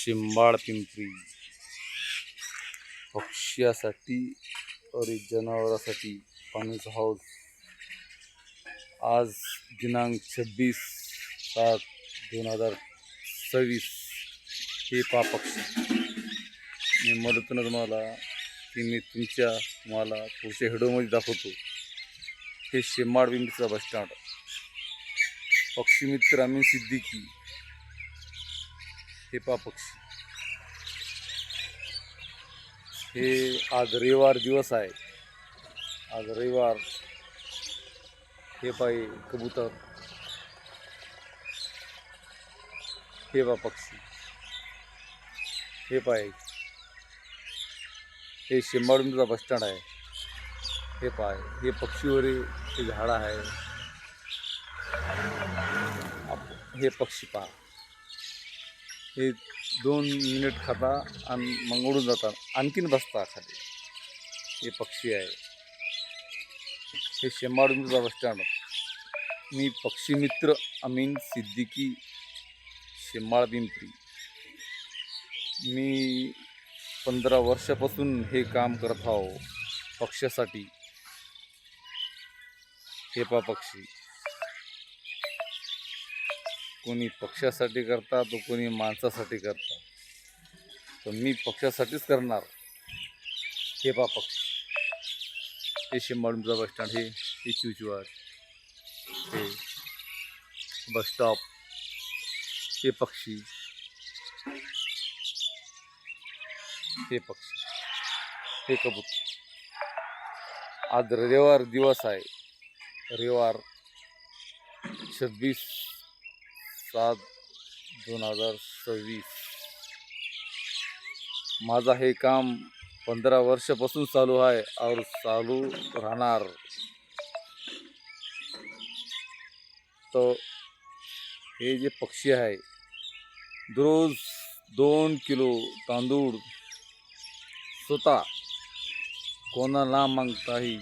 शिंबाळ पिंपरी पक्ष्यासाठी आणि जनावरांसाठी पाण्याचा हौद आज दिनांक 26/7/2026 हे पक्षी मी मदतीनं तुम्हाला मी तुम्हाला पुढच्या व्हिडिओमध्ये दाखवतो। हे शिंबाळ पिंपरीचा बस स्टँड पक्षी मित्र अमीन सिद्दीकी हे पक्षी हे आज रविवार दिवस आहे। आज रविवार हे पाय कबूतर हे पक्षी हे पाय हे शिंबाळ पिंपरीचा बस स्टँड आहे। हे पाय हे पक्षीवर हे झाड आहे। हे पक्षी पहा हे 2 मिनिट खाता आणि मग उडून जातात, आणखीन बसता खाली। हे पक्षी आहे। हे शिंबाळ पिंपरीचा बस स्टँड मी पक्षी मित्र अमीन सिद्दीकी शिंबाळ पिंपरी मी 15 वर्षापासून हे काम करत आहो पक्ष्यासाठी। हे पक्षी कोणी पक्ष्यासाठी करता तो कोणी माणसासाठी करता, तर मी पक्ष्यासाठीच करणार। हे पक्षी हे शिंबाळ पिंपरीचा बस स्टँड हे चिवचिवाट हे बस स्टॉप हे पक्षी हे कबूतर। आज रविवार दिवस आहे। रविवार 26/7/2026 माझा हे काम 15 वर्षापासून चालू आहे और चालू राहणार। तो हे जे पक्षी आहे दररोज 2 किलो तांदूळ स्वतः कोणाला मागताही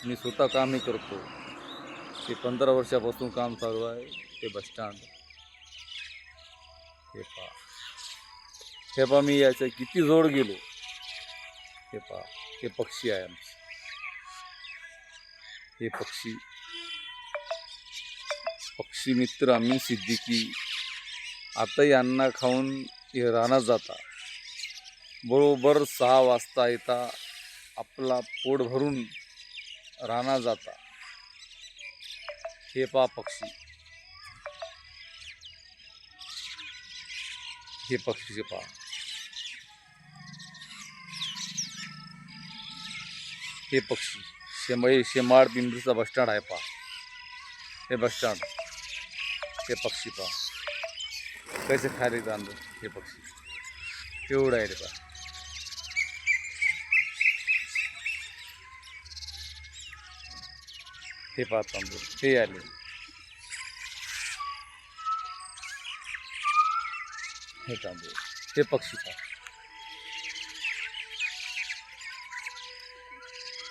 मी स्वतः कामही करतो। हे 15 वर्षापासून काम चालू आहे। हे बस स्टँड हे पहा मी याच्या किती जोड गेलो। हे पहा हे पक्षी आहे आमचे। हे पक्षी मित्र अमीन सिद्दीकी आता यांना खाऊन हे रानात जाता। बरोबर 6 वाजता येता, आपला पोट भरून रानात जाता। हे पक्षी हे पक्षीचे पहा हे पक्षी शिंबाळ पिंपरीचा बस स्टँड आहे। पहा हे बस स्टँड हे पक्षी पहा कैसे खाली तांदूळ। हे पक्षी एवढं आहे रे पहा। हे पहा तांदूळ हे आले। हे तांदूळ हे पक्षी पहा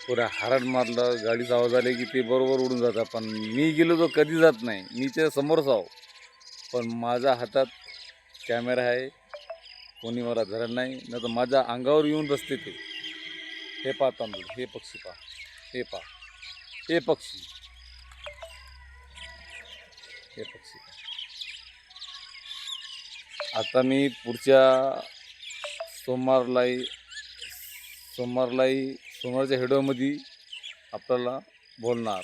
पुऱ्या हारण मारलं, गाडीचा आवाज आले की ते बरोबर उडून जातात, पण मी गेलो तर कधी जात नाही। मी त्या समोरच आहो, पण माझ्या हातात कॅमेरा आहे, कोणी मला धरत नाही, नाही तर माझ्या अंगावर येऊन बसते ते। हे पहा तांदूळ हे पक्षी पहा हे पहा हे पक्षी हे पक्षी। आता मी पुढच्या सोमवारच्या व्हिडिओमध्ये आपल्याला बोलणार।